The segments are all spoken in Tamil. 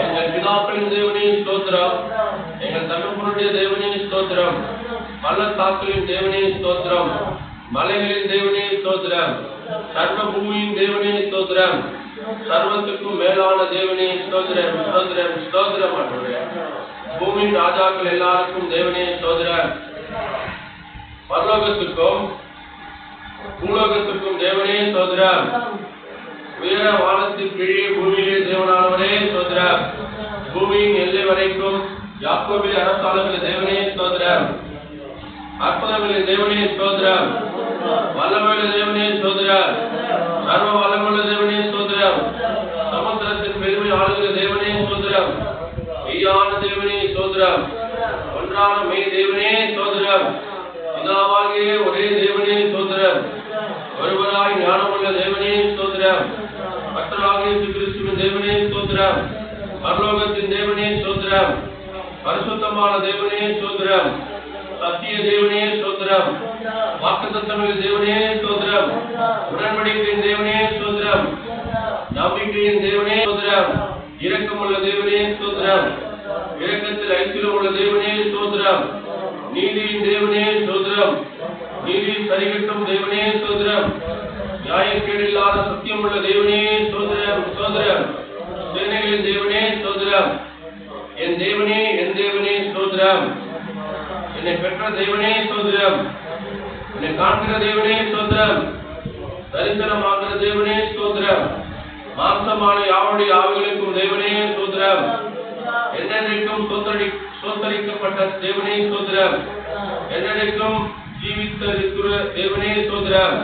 எங்கள் பிதாக்களின் தேவனே ஸ்தோத்திரம். எங்கள் தகப்பனுடைய தேவனே ஸ்தோத்திரம். பள்ளத்தாக்குகளின் தேவனே ஸ்தோத்திரம். மலைகளின் தேவனே ஸ்தோத்திரம். சர்வ பூமியின் தேவனே ஸ்தோத்திரம். சர்வத்துக்கும் மேலான தேவனே ஸ்தோத்திரம். ஸ்தோத்திரம் ஸ்தோத்திரம். பூமியின் ராஜாக்கள் எல்லாருக்கும் தேவனே ஸ்தோத்திரம். பரலோகத்துக்கும் பூலோகத்துக்கும் தேவனே ஸ்தோத்திரம். உயர வானத்தின் கீழே பூமியிலே தேவனானவரே ஸ்தோத்திரம். பூமியின் எல்லை வரைக்கும் யாக்கோபின் அரசாளர்களின் தேவனே ஸ்தோத்திரம். அற்புதங்களின் தேவனே ஸ்தோத்திரம். வல்லமையுள்ள தேவனே ஸ்தோத்திரம். சர்வ வல்லமையுள்ள தேவனே ஸ்தோத்திரம். சமுத்திரத்தின் பெருமை ஆளுகிற தேவனே ஸ்தோத்திரம். மெய்யான தேவனே ஸ்தோத்திரம். ஒன்றான மெய் தேவனே ஸ்தோத்திரம். பிதாவாகிய ஒரே தேவனே ஸ்தோத்திரம். ஒருவராய் ஞானமுள்ள தேவனே ஸ்தோத்திரம். கர்த்தராகிய கிறிஸ்துவின் தேவனே ஸ்தோத்திரம். பரலோகத்தின் தேவனே ஸ்தோத்திரம். பரிசுத்தமான தேவனே ஸ்தோத்திரம். சத்திய தேவனே ஸ்தோத்திரம். வாக்குத்தத்தமிழ் தேவனே ஸ்தோத்திரம். உடன்படிக்கையின் தேவனே ஸ்தோத்திரம். நம்பிக்கையின் தேவனே ஸ்தோத்திரம். இரக்கமுள்ள தேவனே ஸ்தோத்திரம். இரக்கத்தில் ஐக்கியம் உள்ள தேவனே ஸ்தோத்திரம். நீதியின் தேவனே ஸ்தோத்திரம். நீதி சரிகட்டும் தேவனே ஸ்தோத்திரம். நியாயக்கேடில்லாத சத்தியம் உள்ள தேவனே ஸ்தோத்திரம். ஸ்தோத்திரம். சேனைகளின் தேவனே ஸ்தோத்திரம். என் தேவனே ஸ்தோத்திரம். என்னை பெற்ற தேவனே ஸ்தோத்திரம். என்னை காண்கிற தேவனே ஸ்தோத்திரம். தரிசனமாகிற தேவனே ஸ்தோத்திரம். மாம்சமான யாருடைய ஆவிகளுக்கும் தேவனே ஸ்தோத்திரம். என்னென்றைக்கும் சோத்தரிக்கப்பட்ட தேவனே ஸ்தோத்திரம். என்னென்றைக்கும் ஜீவித்திருக்கிற தேவனே ஸ்தோத்திரம்.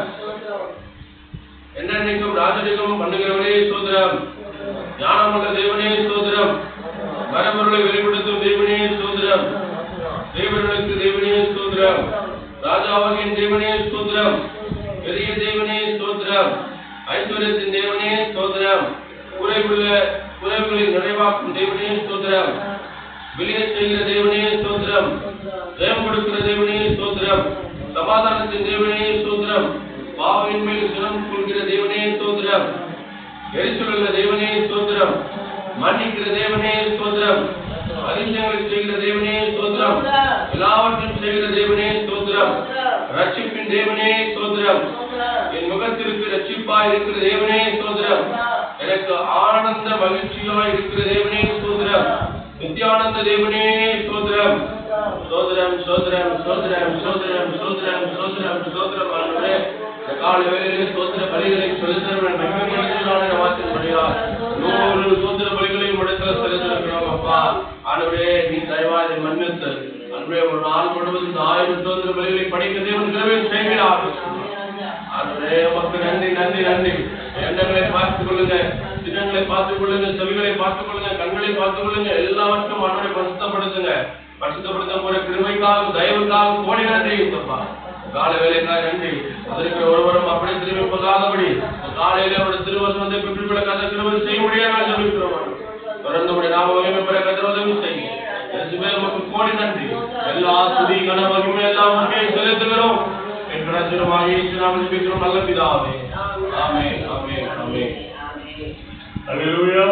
என்னென்றைக்கும் ராஜரிகம் பண்ணுகிறவரே ஸ்தோத்திரம். ஞானமுள்ள தேவனே ஸ்தோத்திரம். மரபொருளை வெளிப்படுத்தும் தேவனே ஸ்தோத்திரம். தேவர்களுக்கு தேவனே ஸ்தோத்திரம். ராஜாவாகின் தேவனே ஸ்தோத்திரம். பெரிய தேவனே ஸ்தோத்திரம். ஐஸ்வர்யத்தின் தேவனே ஸ்தோத்திரம். குறைவுகளை நிறைவாக்கும் தேவனே ஸ்தோத்திரம். வெளியே செய்கிற தேவனே ஸ்தோத்திரம். ஜெயம் கொடுக்கிற தேவனே ஸ்தோத்திரம். சமாதானத்தின் தேவனே ஸ்தோத்திரம். பாவின் மேல் சினம் கொள்கிற தேவனே ஸ்தோத்திரம். எரிச்சலுள்ள தேவனே ஸ்தோத்திரம். மன்னிக்கிற தேவனே ஸ்தோத்திரம். அதிசயங்களை செய்கிற தேவனே ஸ்தோத்திரம். எல்லாவற்றையும் செய்கிற தேவனே ஸ்தோத்திரம். ரட்சிப்பின் தேவனே ஸ்தோத்திரம். என் முகத்திற்கு ரட்சிப்பாய் இருக்கிற தேவனே ஸ்தோத்திரம். எனக்கு ஆனந்த மகிழ்ச்சியாய் இருக்கிற தேவனே ஸ்தோத்திரம். நித்யானந்த தேவனே ஸ்தோத்திரம். ஸ்தோத்திரம் ஸ்தோத்திரம் ஸ்தோத்திரம் ஸ்தோத்திரம் ஸ்தோத்திரம் ஸ்தோத்திரம் ஸ்தோத்திரம். ஆண்டவரே, இந்த காலை வேளையிலே ஸ்தோத்திர பலிகளை செலுத்துகிறவன் மகிமைப்படுத்தினான வார்த்தையின்படியா 100 ஸ்தோத்திர பலிகளையும் முடக்க செலுத்துகிறோம். அப்பா ஆண்டவரே, நீ தயவாய் மன்னித்து அன்பே ஒரு நாள் முழுவதும் 1000 ஸ்தோத்திர பலிகளை படிக்க தேவன் கிருபை செய்கிறார். ஆண்டவரே, உமக்கு நன்றி நன்றி நன்றி. எண்ணங்களை பார்த்துக் கொள்ளுங்க, சின்னங்களை பார்த்துக் கொள்ளுங்க, செவிகளை பார்த்துக் கொள்ளுங்க, கண்களை பார்த்துக் கொள்ளுங்க. எல்லாவற்றும் ஆண்டவரை பரிசுத்தப்படுத்துங்க. பரிசுத்தப்படுத்த போற கிருபைக்காகவும் தயவுக்காகவும் கோடி நன்றி. கால வேலைக்காக நன்றி. அதற்கு ஒருவரும் அப்படி திரும்பி போகாதபடி காலையில அவருடைய திருவசனத்தை பெற்றுக்கொள்ள கதை கிருபை செய்ய முடியாது சொல்லிக்கிறோம். தொடர்ந்து நாம மகிமை பெற கதை உதவி செய்யும். கோடி நன்றி. எல்லா துதி கன மகிமை எல்லாம் செலுத்துகிறோம். நல்ல பிதாவே. ஆமென் ஆமென் ஆமென். அல்லேலூயா.